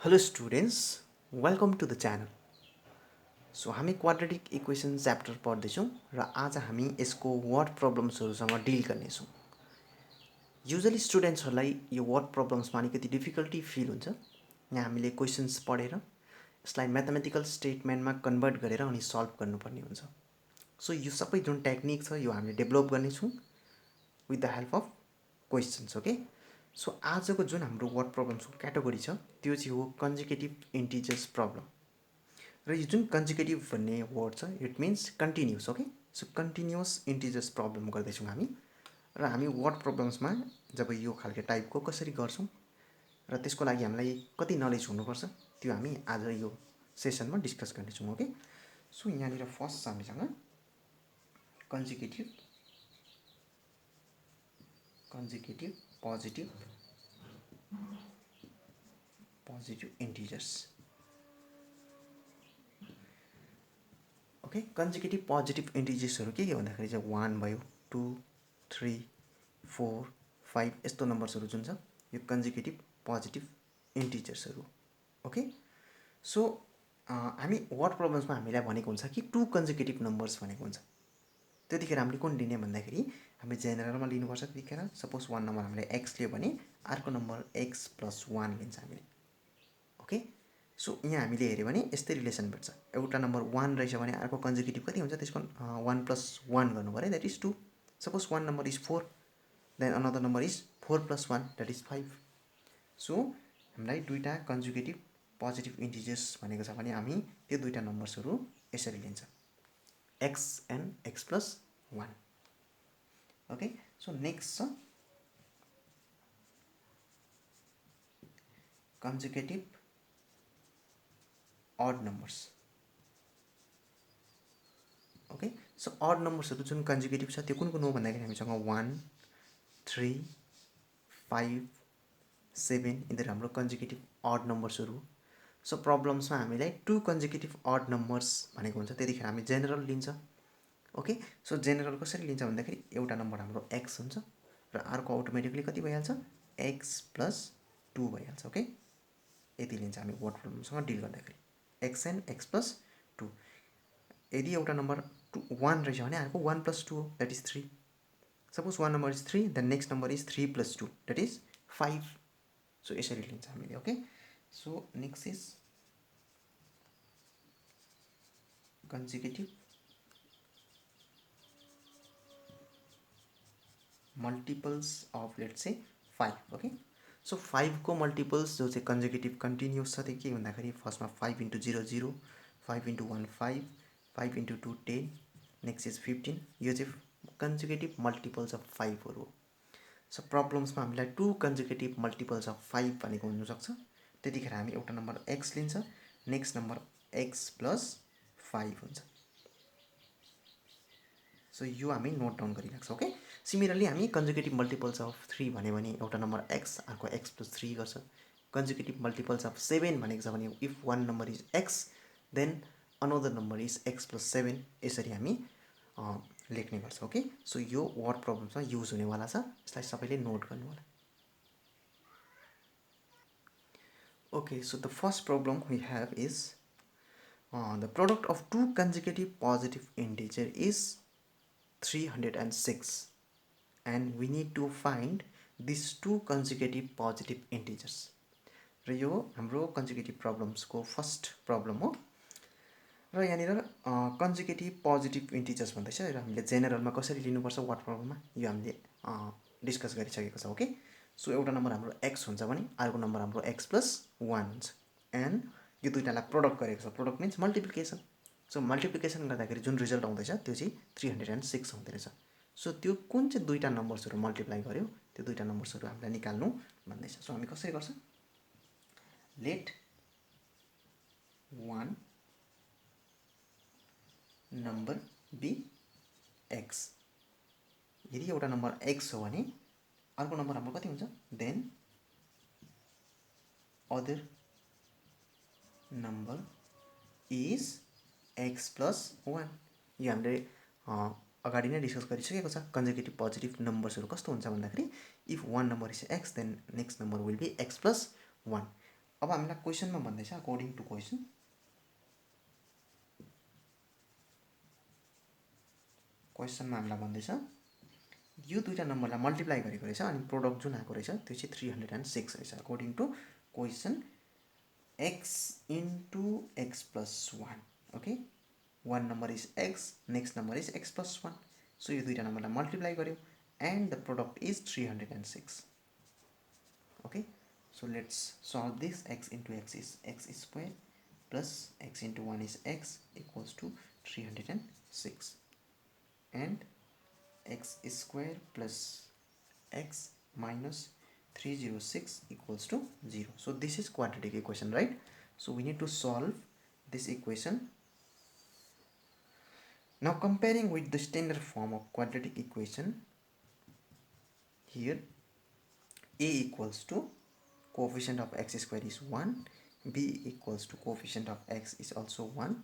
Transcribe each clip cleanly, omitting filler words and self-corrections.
Hello students, welcome to the channel. So हामी quadratic equation chapter पढ्दैछौँ र आज हामी यसको वर्ड प्रब्लम्सहरुसँग डिल गर्नेछौँ। युजुअली स्टुडेन्ट्सहरुलाई यो वर्ड प्रब्लम्समा अलिकति डिफिकल्टी फिल हुन्छ। यहाँ हामीले क्वेशन्स पढेर यसलाई म्याथमेटिकल स्टेटमेन्टमा कन्भर्ट गरेर अनि सल्भ गर्नुपर्ने हुन्छ। सो यो सबै जुन टेक्निक छ यो हामीले डेभलप गर्नेछौँ with the help of questions, okay. So आजको जुन हाम्रो वर्ड प्रब्लम्सको क्याटेगोरी छ त्यो चाहिँ हो कन्जिक्युटिभ इन्टिजर्स प्रब्लम। र यो जुन कन्जिक्युटिभ भन्ने वर्ड छ it means continuous, okay. So continuous integers problem गर्दैछौँ हामी। र हामी वर्ड प्रब्लम्समा जब यो खालको टाइपको कसरी गर्छौँ र त्यसको लागि हामीलाई कति नलेज हुनुपर्छ त्यो हामी आज यो सेसनमा डिस्कस गर्नेछौँ, ओके। सो यहाँनिर फर्स्ट छ हामीसँग consecutive positive integers, okay. Consecutive positive इन्टिजर्सहरू के भन्दाखेरि चाहिँ 1 भयो, 2, 3, 4, 5 यस्तो नम्बर्सहरू जुन छ यो कन्जिक्युटिभ पोजिटिभ इन्टिजर्सहरू, ओके। सो हामी वर्ड प्रब्लम्समा हामीलाई भनेको हुन्छ कि टु कन्जिक्युटिभ नम्बर्स भनेको हुन्छ। त्यतिखेर हामीले कुन लिने भन्दाखेरि हामी जेनरलमा लिनुपर्छ। त्यतिखेर सपोज 1 नम्बर हामीले x लियो भने अर्को नम्बर x + 1 लिन्छ हामीले, ओके। सो यहाँ हामीले हेऱ्यो भने यस्तै रिलेसन भेट्छ। एउटा नम्बर 1 रहेछ भने अर्को कन्जिक्युटिभ कति हुन्छ त्यसको 1 + 1 गर्नु पर्यो, that is 2। Suppose 1 number is 4, then another number is 4 + 1 that is 5। So हामीलाई दुईटा कन्जुगेटिभ पोजिटिभ इन्टिजर्स भनेको छ भने हामी त्यो दुईटा नम्बर्सहरू यसरी लिन्छ, x and x + 1, okay. So next छ consecutive odd numbers, okay. So odd नम्बर्सहरू जुन कन्जुगेटिभ छ त्यो कुन कुन हो भन्दाखेरि हामीसँग 1, 3, 5, 7 यिनीहरू हाम्रो कन्जुगेटिभ अड नम्बर्सहरू। सो प्रब्लम्समा हामीलाई टु कन्जुगेटिभ अड नम्बर्स भनेको हुन्छ, त्यतिखेर हामी जेनरल लिन्छ, ओके। सो जेनरल कसरी लिन्छ भन्दाखेरि एउटा नम्बर हाम्रो x हुन्छ र अर्को अटोमेटिकली कति भइहाल्छ x + 2 भइहाल्छ, ओके। यति लिन्छ हामी वर्ड प्रब्लमसँग डिल गर्दाखेरि x and x + 2। यदि एउटा नम्बर 1 रहेछ भने अर्को 1 + 2 हो, that is 3। Suppose 1 number is 3, then next number is 3 + 2 that is 5। So यसरी लिन्छ हामीले, okay. So next is consecutive multiples of let's say 5, okay. So 5 को मल्टिपल्स जो चाहिँ कन्जुगेटिभ कन्टिन्युस छ त्यो के भन्दाखेरि फर्स्टमा 5 × 0 0, 5 × 1 5, 5 × 2 10, नेक्स्ट इज 15। यो चाहिँ कन्जुगेटिभ मल्टिपल्स अफ 5 हो। सो प्रब्लम्समा हामीलाई टु कन्जुगेटिभ मल्टिपल्स अफ 5 भनेको हुनसक्छ। त्यतिखेर हामी एउटा नम्बर x लिन्छ, नेक्स्ट नम्बर x + 5 हुन्छ। सो यो हामी नोट डाउन गरिराख्छौँ, ओके। सिमिलरली हामी कन्जुगेटिभ मल्टिपल्स अफ 3 भन्यो भने एउटा नम्बर x अर्को x + 3 गर्छ। कन्जुगेटिभ मल्टिपल्स अफ 7 भनेको छ भने if one number is x then another number is x + 7 यसरी हामी लेख्ने गर्छौँ, ओके। सो यो वर्ड प्रब्लम्समा युज हुनेवाला छ, यसलाई सबैले नोट गर्नु होला, okay. So the first problem we have is the product of two consecutive positive integer is 306 and we need to find these two consecutive positive integers। र यो हाम्रो कन्जुगेटिभ प्रब्लम्सको फर्स्ट प्रब्लम हो। र यहाँनिर कन्जुगेटिभ पोजिटिभ इन्टिजर्स भन्दैछ र हामीले जेनरलमा कसरी लिनुपर्छ वर्ड प्रब्लममा यो हामीले डिस्कस गरिसकेको छ, ओके। सो एउटा नम्बर हाम्रो x हुन्छ भने अर्को नम्बर हाम्रो x + 1 हुन्छ एन्ड यो दुईटालाई प्रोडक्ट गरेको छ। Product means multiplication. So multiplication गर्दाखेरि जुन रिजल्ट आउँदैछ त्यो चाहिँ 306 आउँदै रहेछ। सो त्यो कुन चाहिँ दुईटा नम्बर्सहरू मल्टिप्लाई गर्यो त्यो दुईटा नम्बर्सहरू हामीलाई निकाल्नु भन्दैछ। सो हामी कसरी गर्छ, let one number be x। यदि एउटा नम्बर x हो भने अर्को नम्बर हाम्रो कति हुन्छ, then other number is x + 1। यो हामीले अगाडि नै डिस्कस गरिसकेको छ। कन्जुगेटिभ पोजिटिभ नम्बर्सहरू कस्तो हुन्छ भन्दाखेरि if one number is x then next number will be x + 1। अब हामीलाई क्वेसनमा भन्दैछ अकॉर्डिङ टु क्वेसन क्वेसनमा हामीलाई भन्दैछ यो दुईटा नम्बरलाई मल्टिप्लाई गरेको रहेछ अनि प्रोडक्ट जुन आएको रहेछ त्यो चाहिँ 306 रहेछ according to question x into x plus 1 okay one number is x next number is x plus 1 so यो दुईटा नम्बरलाई मल्टिप्लाई गर्यो and the product is 306 okay so let's solve this x into x is x square plus x into 1 is x equals to 306 and x square plus x minus 306 equals to 0. So this is quadratic equation, right? So we need to solve this equation. Now comparing with the standard form of quadratic equation, here a equals to coefficient of x square is 1, b equals to coefficient of x is also 1,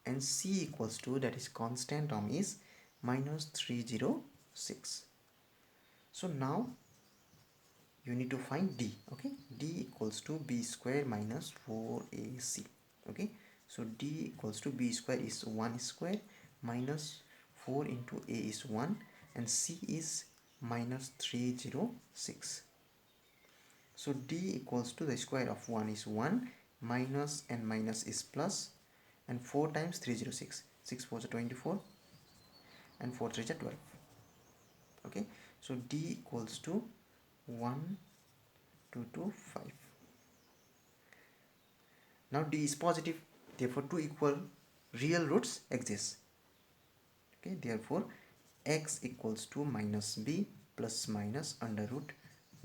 and c equals to, that is constant term, is minus 306. So now you need to find d. Okay, d equals to b square minus 4ac. Okay, so d equals to b square is 1 square minus 4 into a is 1 and c is minus 306. So d equals to the square of 1 is 1, minus and minus is plus, and 4 times 306, 6 4 is 24 and 4 3 is 12. Okay, so d equals to 1 2 2 5. Now d is positive, therefore two equal real roots exist. Okay, therefore x equals to minus b plus minus under root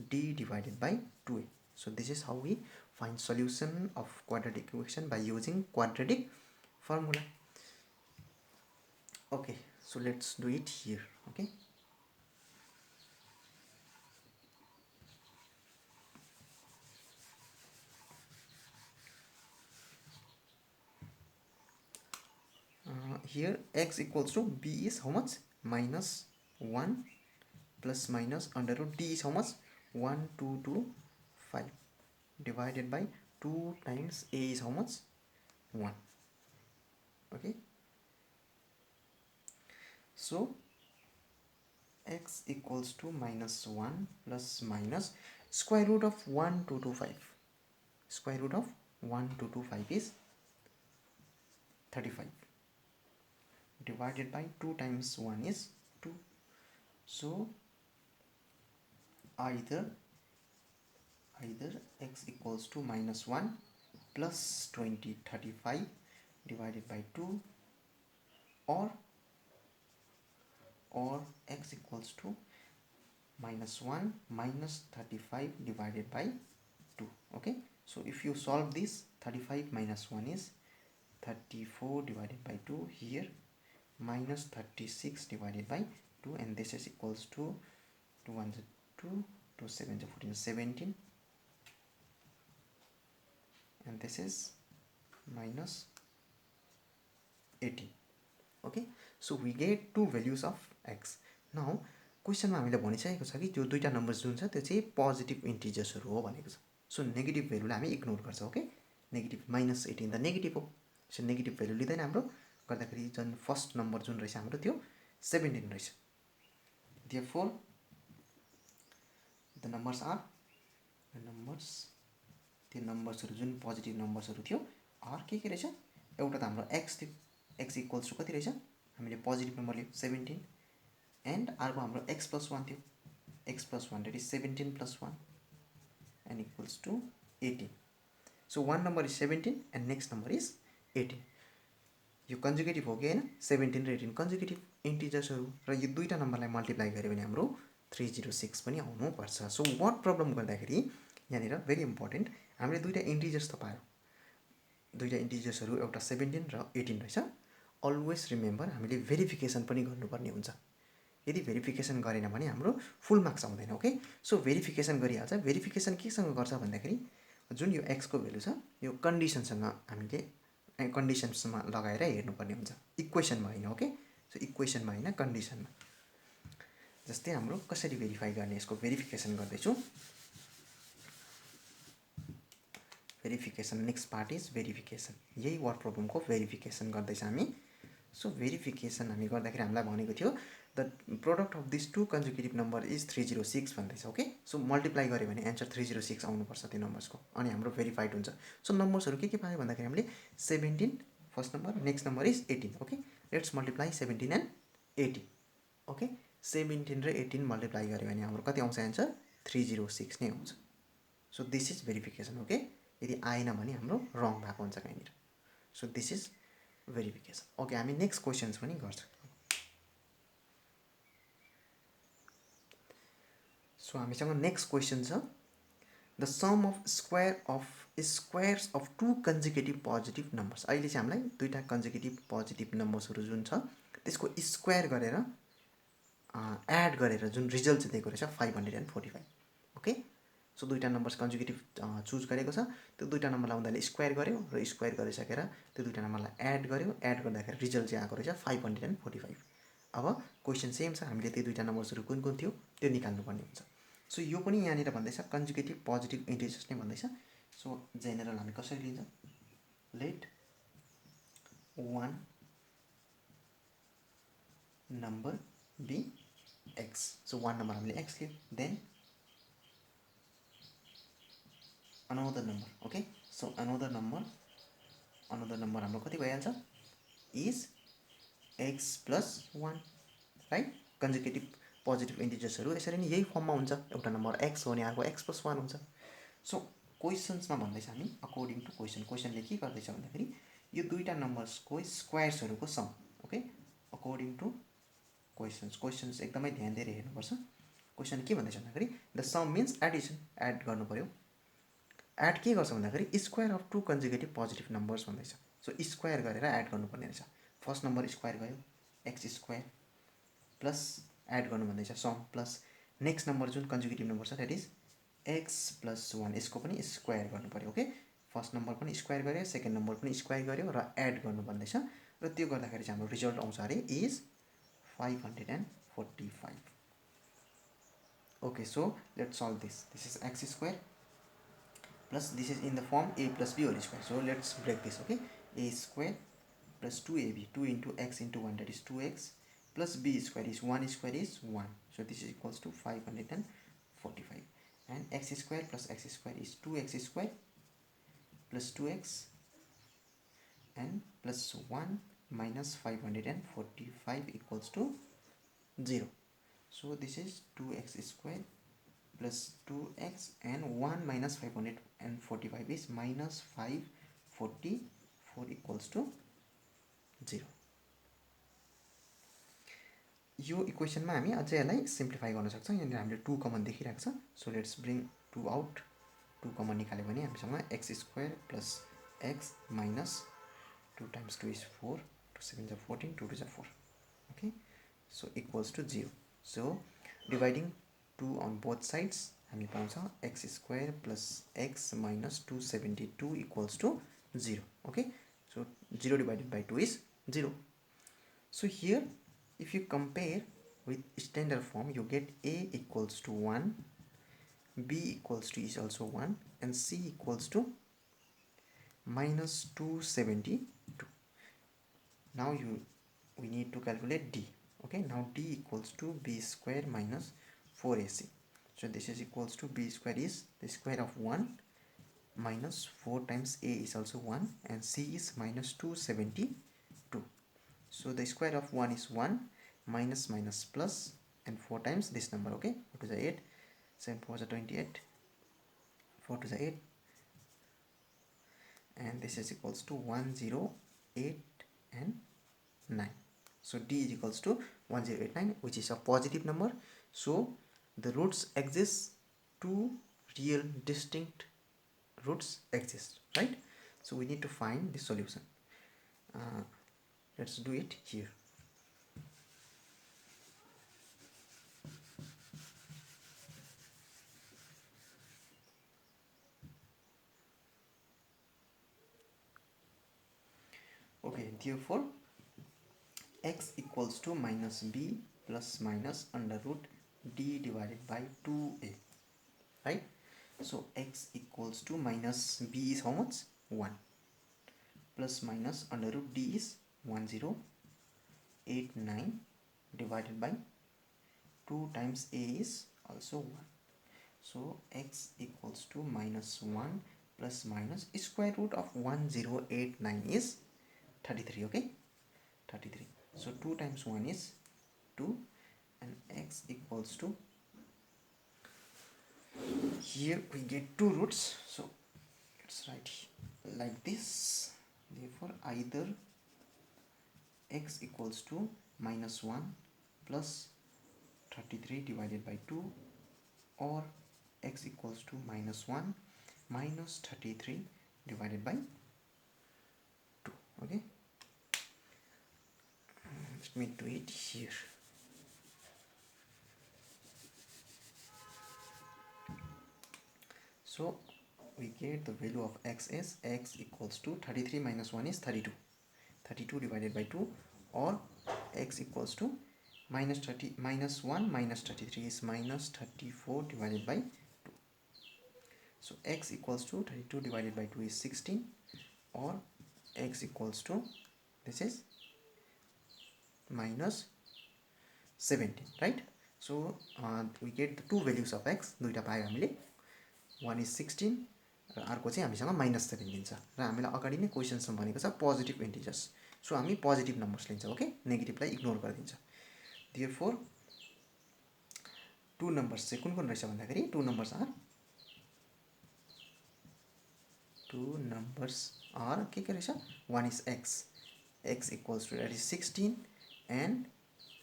d divided by 2a. So this is how we find solution of quadratic equation by using quadratic formula. Okay, so let's do it here. Okay, here x equals to b is how much? Minus 1 plus minus under root d is how much? 1 2 2 5 divided by 2 times a is how much? 1. Okay, so x equals to minus 1 plus minus square root of 1 2 2 5. Square root of 1 2 2 5 is 35 divided by 2 times 1 is 2. So either x equals to minus 1 plus 20 35 divided by 2 or x equals to minus 1 minus 35 divided by 2. Okay, so if you solve this, 35 minus 1 is 34 divided by 2, here minus 36 divided by 2, and this is equals to 2 1 2 2 7 14 17, and this is minus 18. Okay, so we get two values of x. Now question में हामीले भनिसकेको छ कि त्यो दुईटा numbers जुन छ त्यो चाहिँ पोजिटिभ इन्टिजर्सहरु हो भनेको छ. सो नेगेटिभ भ्यालुलाई हामी इग्नोर गर्छौं. ओके, नेगेटिभ माइनस 18 त नेगेटिभ हो, सो नेगेटिभ भ्यालु लिँदैन हाम्रो. गर्दाखेरि जुन फर्स्ट नम्बर जुन रहेछ हाम्रो त्यो 17 रहेछ. Therefore the numbers are त्यो नम्बर्सहरु जुन पोजिटिभ नम्बर्सहरु थियो आर के रहेछ, एउटा त हाम्रो x थियो, x इक्वल्स टु कति रहेछ, हामीले पोजिटिभ नम्बर लियो 17, एन्ड अर्को हाम्रो x प्लस 1 थियो, x plus 1 that is 17 plus 1 and equals to 18. So one number is 17 and next number is 18. यो कन्जुगेटिभ हो कि हैन, 17 र 18 कन्जुगेटिभ इन्टिजर्सहरु र यो दुईटा नम्बरलाई मल्टिप्लाई गर्यो भने हाम्रो 306 पनि आउनु पर्छ. सो वर्ड प्रब्लम गर्दाखेरि यहाँनिर भेरी इम्पोर्टेन्ट, हामीले दुईटा इन्टिजर्स त पायौं, दुईटा इन्टिजर्सहरु एउटा 17 र 18 रहेछ. अलवेज रिमेम्बर हामीले भेरिफिकेसन पनि गर्नुपर्ने हुन्छ. यदि भेरिफिकेसन गरेन भने हाम्रो फुल मार्क्स आउँदैन. ओके, सो भेरिफिकेसन गरिहाल्छ. भेरिफिकेसन केसँग गर्छ भन्दाखेरि जुन यो x को भ्यालु छ यो कन्डिसनसँग हामीले कन्डिसन्समा लगाएर हेर्नुपर्ने हुन्छ, इक्वेसनमा हैन. ओके, सो इक्वेसनमा हैन, कन्डिसनमा. जस्तै हाम्रो कसरी भेरिफाई गर्ने, यसको भेरिफिकेसन गर्दै छु. Verification next part is verification यही वर्ड प्रब्लमको भेरिफिकेसन गर्दैछ हामी सो भेरिफिकेसन हामी गर्दाखेरि हामीलाई भनेको थियो the product of this two consecutive number is 306 भन्दैछ ओके सो मल्टिप्लाई गऱ्यो भने एन्सर 306 आउनुपर्छ त्यो नम्बर्सको अनि हाम्रो भेरिफाइड हुन्छ सो नम्बर्सहरू के पायो भन्दाखेरि हामीले 17 first number next number is 18 okay let's multiply 17 and 18 okay 17 र 18 मल्टिप्लाई गऱ्यो भने हाम्रो कति आउँछ एन्सर 306 नै आउँछ so this is verification okay यदि आएन भने हाम्रो रङ भएको हुन्छ कहीँनिर so this is verification okay हामी नेक्स्ट क्वेसन्स पनि गर्छौँ सो हामीसँग नेक्स्ट क्वेसन छ the sum of squares of two consecutive positive numbers अहिले चाहिँ हामीलाई दुईवटा कन्जिकेटिभ पोजिटिभ नम्बर्सहरू जुन छ त्यसको स्क्वायर गरेर एड गरेर जुन रिजल्ट चाहिँ दिएको रहेछ 545 ओके सो दुईवटा नम्बर्स कन्जुकेटिभ चुज गरेको छ त्यो दुईवटा नम्बरलाई उनीहरूले स्क्वायर गर्यो र स्क्वायर गरिसकेर त्यो दुईवटा नम्बरलाई एड गर्यो एड गर्दाखेरि रिजल्ट चाहिँ आएको रहेछ 545 अब क्वेसन सेम छ हामीले त्यो दुईवटा नम्बर्सहरू कुन कुन थियो त्यो निकाल्नुपर्ने हुन्छ सो यो पनि यहाँनिर भन्दैछ कन्जुकेटिभ पोजिटिभ इन्टिजर्स नै भन्दैछ सो जेनरल हामी कसरी लिन्छ let one number be x so one number हामीले एक्स लियो then another number okay so another number हाम्रो कति भइहाल्छ is x plus 1 right consecutive positive इन्टिजर्सहरू यसरी नै यही फर्ममा हुन्छ एउटा नम्बर x हो भने अर्को x plus 1 हुन्छ सो क्वेसन्समा भन्दैछ हामी अकर्डिङ टु क्वेसनले के गर्दैछ भन्दाखेरि यो दुईवटा नम्बर्सको स्क्वायर्सहरूको sum okay according to questions एकदमै ध्यान दिएर हेर्नुपर्छ क्वेसन के भन्दैछ भन्दाखेरि the sum means addition add गर्नु पर्यो एड के गर्छ भन्दाखेरि square of two consecutive positive numbers भन्दैछ सो स्क्वायर गरेर एड गर्नुपर्ने रहेछ फर्स्ट नम्बर स्क्वायर गयो एक्स स्क्वायर प्लस एड गर्नु भन्दैछ सम प्लस नेक्स्ट नम्बर जुन कन्जुकेटिभ नम्बर छ द्याट इज एक्स प्लस 1 यसको पनि स्क्वायर गर्नु पऱ्यो ओके फर्स्ट नम्बर पनि स्क्वायर गऱ्यो सेकेन्ड नम्बर पनि स्क्वायर गऱ्यो र एड गर्नु भन्दैछ र त्यो गर्दाखेरि चाहिँ हाम्रो रिजल्ट आउँछ अरे is 545 okay so let's solve this is x square plus this is in the form a plus b whole square so let's break this okay a square plus 2ab 2 into x into 1 that is 2x plus b square is 1 square is 1 so this is equals to 545 and x square plus x square is 2x square plus 2x and plus 1 minus 545 equals to 0 so this is 2x square plus 2x and 1 minus 545 is minus 544 equals to 0 यो इक्वेसनमा हामी अझै यसलाई simplify गर्न सक्छौँ यहाँनिर हामीले 2 common देखिरहेको छ so let's bring 2 out 2 common निकाल्यो भने हामीसँग x square plus x minus 2 times 2 is 4 2 7 is 14 2 2 is 4 okay so equals to 0 so dividing 2 on both sides हामी पाउँछ x square plus x minus 272 equals to 0 okay so 0 divided by 2 is 0 so here if you compare with standard form you get a equals to 1 b equals to is also 1 and c equals to minus 272 now we need to calculate d okay now d equals to b square minus 4ac so this is equals to b square is the square of 1 minus 4 times a is also 1 and c is minus 272 so the square of 1 is 1 minus minus plus and 4 times this number okay 4 to the 8 7 4 is 28 4 to the 8 and this is equals to 108 and 9 so d is equals to 1089 which is a positive number so the roots exist two real distinct roots exist right so we need to find the solution let's do it here okay therefore x equals to minus b plus minus under root d divided by 2a right So x equals to minus b is how much? 1 plus minus under root d is 1089 divided by 2 times a is also 1. So x equals to minus 1 plus minus square root of 1089 is 33. Okay, 33. So 2 times 1 is 2 and x equals to, here we get 2 roots, so let's write like this. Therefore either x equals to minus 1 plus 33 divided by 2 or x equals to minus 1 minus 33 divided by 2. Okay, let me do it here. So we get the value of x is x equals to 33 minus 1 is 32. 32 divided by 2 or x equals to minus 1 minus 33 is minus 34 divided by 2. So x equals to 32 divided by 2 is 16 or x equals to, this is minus 17, right? So we get the two values of x. दुईटा पायो हामीले. One is 16 र अर्को चाहिँ हामीसँग minus 17 छ र हामीलाई अगाडि नै क्वेशन्समा भनेको छ पोजिटिभ इन्टिजर्स. सो हामी पोजिटिभ नम्बर्स लिन्छौँ. ओके, नेगेटिभलाई इग्नोर गरिदिन्छ. देयरफोर टु नम्बर्स चाहिँ कुन कुन रहेछ भन्दाखेरि टु नम्बर्स आर के रहेछ. One is x equals to that is 16 and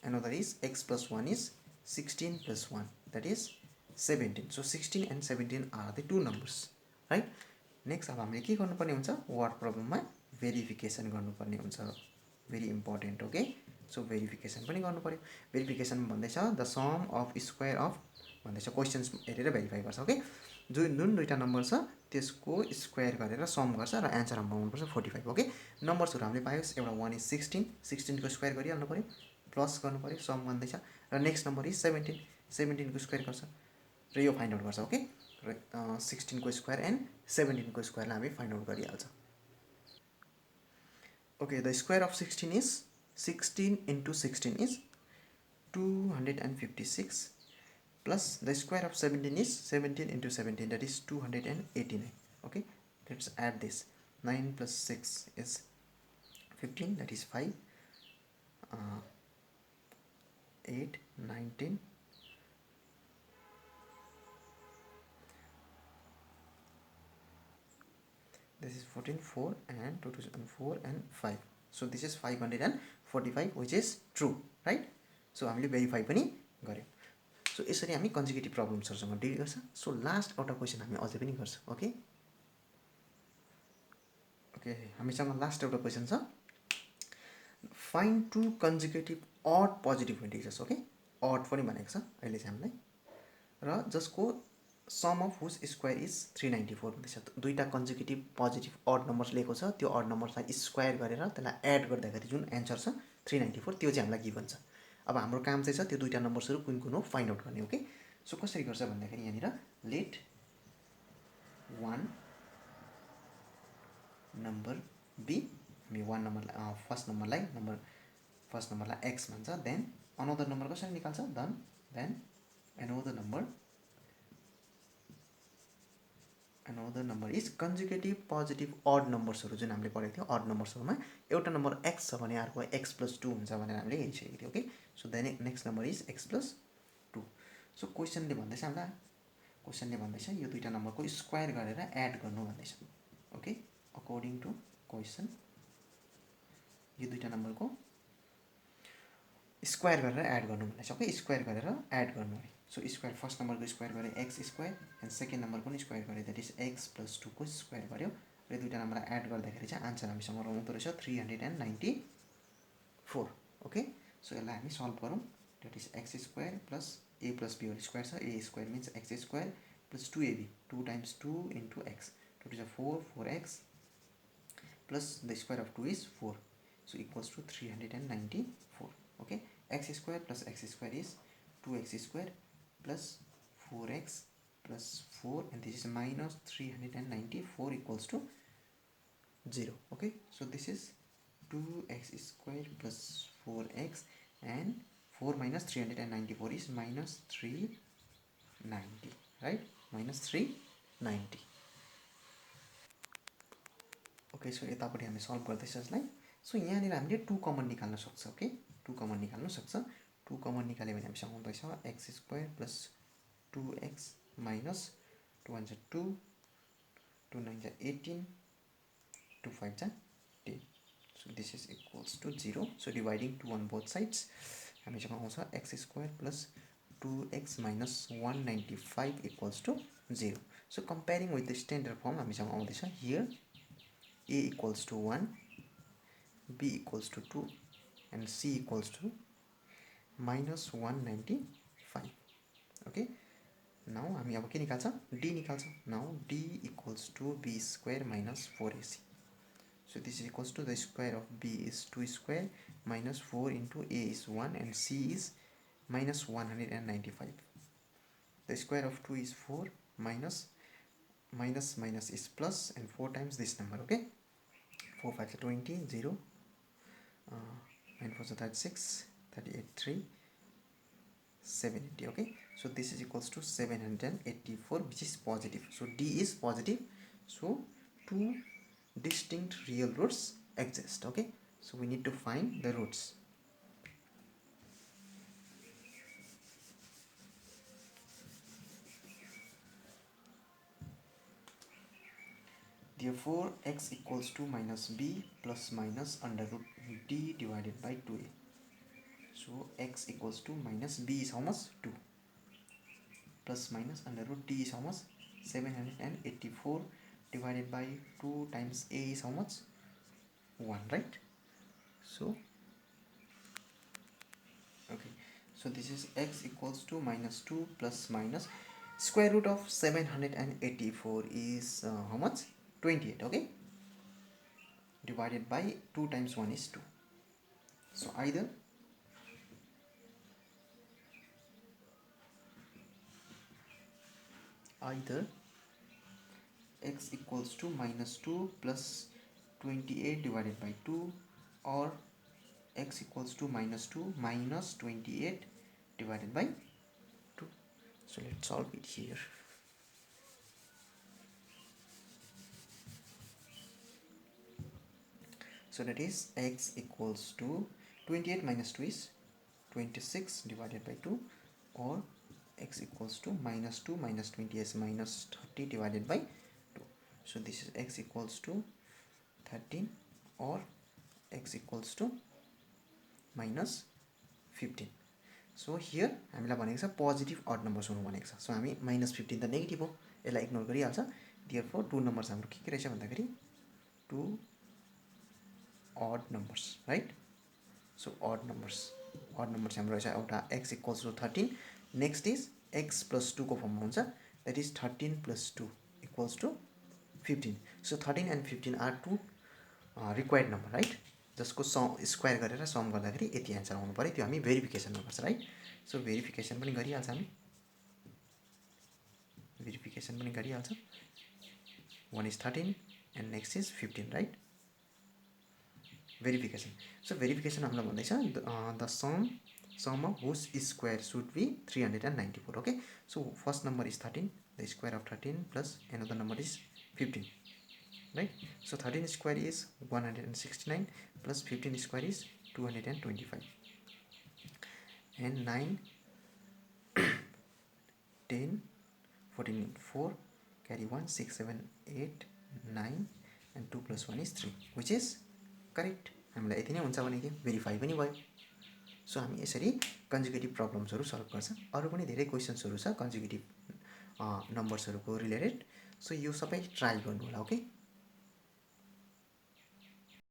another is x plus 1 is 16 plus 1, that is 17. So 16 and 17 are the two numbers, right? Next अब हामीले के गर्नुपर्ने हुन्छ, वर्ड प्रब्लममा भेरिफिकेसन गर्नुपर्ने हुन्छ. Very important. Okay, so verification पनि गर्नु पर्यो. भेरिफिकेसन भन्दैछ the sum of square of भन्दैछ. क्वेशन्स हेरेर भेरिफाई गर्छ. ओके, जुन दुईटा नम्बर छ त्यसको स्क्वायर गरेर सम गर्छ र एन्सर हाम्रो आउनुपर्छ 45. ओके, नम्बर्सहरू हामीले पायौँ. एउटा 1 इज 16 को स्क्वायर गरिहाल्नु पर्यो, प्लस गर्नु पर्यो, सम भन्दैछ. र नेक्स्ट नम्बर इज 17 को स्क्वायर गर्छ र यो फाइन्ड आउट गर्छ. ओके, र 16 को स्क्वायर एन्ड 17 को स्क्वायरलाई हामी फाइन्ड आउट गरिहाल्छ. Okay, the square of 16 is 16 into 16 is 256 plus the square of 17 is 17 into 17, that is 289. Okay, let's add this. 9 plus 6 is 15, that is 5. 8, 19, this is 14, 4 and 2 and 4 and 5. So this is 545, which is true, right? So हामीले verify पनि गर्यौं. So यसरी हामी consecutive प्रब्लम्सहरुसँग deal गर्छ. So last एउटा question हामी अझै पनि गर्छ. ओके, हामीसँग लास्ट एउटा क्वेशन छ. Find two consecutive odd positive integers. Okay, odd पनि भनेको छ अहिले चाहिँ हामीलाई, र जसको sum of whose square is 394 भन्दैछ. दुईटा कन्जिक्युटिभ पोजिटिभ अड नम्बर्स लिएको छ. त्यो अड नम्बर्सलाई स्क्वायर गरेर त्यसलाई एड गर्दाखेरि जुन एन्सर छ 394, त्यो चाहिँ हामीलाई गिभन छ. अब हाम्रो काम चाहिँ छ त्यो दुईटा नम्बर्सहरू कुन कुन हो फाइन्ड आउट गर्ने. ओके, सो कसरी गर्छ भन्दाखेरि यहाँनिर लेट वान नम्बर बी, हामी वान नम्बरलाई फर्स्ट नम्बरलाई एक्स भन्छ. देन अनदर नम्बर कसरी निकाल्छ, then another number is consecutive positive odd नम्बर्सहरू जुन हामीले पढेको थियौँ. अड नम्बर्सहरूमा एउटा नम्बर एक्स छ भने अर्को एक्स प्लस 2 हुन्छ भनेर हामीले हेरिसकेको थियौँ. Okay, so then next number is x plus 2. So क्वेसनले भन्दैछ यो दुईटा नम्बरको स्क्वायर गरेर एड गर्नु भन्दैछ. ओके, अकर्डिङ टु क्वेसन यो दुईटा नम्बरको स्क्वायर गरेर एड गर्नु भन्दैछ. ओके, स्क्वायर गरेर एड गर्नु है. सो स्क्वायर फर्स्ट नम्बरको स्क्वायर गरे एक्स स्क्वायर एन्ड सेकेन्ड नम्बरको पनि स्क्वायर गरे, द्याट इज एक्स प्लस 2 को स्क्वायर गर्यो र दुईटा नम्बरलाई एड गर्दाखेरि चाहिँ आन्सर हामीसँग आउँदो रहेछ 394. ओके, सो यसलाई हामी सल्भ गरौँ. That is x square plus a plus b whole square छ. A square means x square plus 2ab, 2 times 2 into x, 2 is 4, 4x plus the square of 2 is 4, so equals to 394. Okay, x square plus x square is 2x square plus 4x plus 4 and this is minus 394 equals to 0. Okay, so this is 2x squared plus 4x and 4 minus 394 is minus 390, right? Minus 390. Okay, so यतापट्टि हामी solve गर्दैछ यसलाई. So यहाँनिर हामीले 2 common निकाल्न सक्छ. Okay, 2 common निकाल्न सक्छ. 2 कमन निकाल्यो भने हामीसँग आउँदैछ x square plus 2x minus 2 1 2 2 9 18 2 5 10. So this is equals to 0. So dividing 2 on both sides, हामीसँग आउँछ x square plus 2x minus 195 equals to 0. So comparing with the standard form, हामीसँग आउँदैछ here a equals to 1, b equals to 2 and c equals to minus 195. Okay, now हामी अब के निकाल्छ, d निकाल्छ. Now d equals to b square minus 4ac. So this is equals to the square of b is 2 square minus 4 into a is 1 and c is minus 195. The square of 2 is 4 minus minus is plus and 4 times this number. Okay, 4 5 is 20 0 9 4 is 36 38 3 780. Okay, so this is equals to 784, which is positive. So d is positive. So two distinct real roots exist. Okay, so we need to find the roots. Therefore x equals to minus b plus minus under root d divided by 2a. So x equals to minus b is how much, 2, plus minus under root d is how much, 784 divided by 2 times a is how much, 1, right? So okay, so this is x equals to minus 2 plus minus square root of 784 is how much, 28. Okay, divided by 2 times 1 is 2. So either x equals to minus 2 plus 28 divided by 2 or x equals to minus 2 minus 28 divided by 2. So let's solve it here. So that is x equals to 28 minus 2 is 26 divided by 2, or x equals to minus 2 minus 20 is minus 30 divided by 2. So this is x equals to 13 or x equals to minus 15. So here हामीलाई भनेको छ positive odd numbers हुनु भनेको छ. So हामी minus 15 त negative हो, यसलाई इग्नोर गरिहाल्छ. देयरफोर 2 नम्बर्स हाम्रो के रहेछ भन्दाखेरि 2 odd numbers, right? So odd numbers हाम्रो रहेछ एउटा x equals to 13. Next is x plus 2 को फर्ममा हुन्छ, that is 13 plus 2 equals to 15. So 13 and 15 are two required number, right? जसको स्क्वायर गरेर सम गर्दाखेरि यति आन्सर आउनु पर्यो. त्यो हामी भेरिफिकेसन गर्छ, राइट? सो भेरिफिकेसन पनि गरिहाल्छ हामी. 1 is 13 and next is 15, right? Verification. So verification हामीलाई भन्दैछ the sum of whose square should be 394. Okay, so first number is 13, the square of 13 plus another number is 15, right? So 13 square is 169 plus 15 square is 225, and 9 10 14 4 carry 1 6 7 8 9 and 2 plus 1 is 3, which is correct. हामीलाई यति नै हुन्छ भने के verify पनि भयो. So हामी यसरी कन्जुगेटिभ प्रब्लम्सहरू सल्भ गर्छ. अरू पनि धेरै क्वेसन्सहरू छ कन्जुगेटिभ नम्बर्सहरूको रिलेटेड. सो यो सबै ट्राई गर्नु होला. ओके.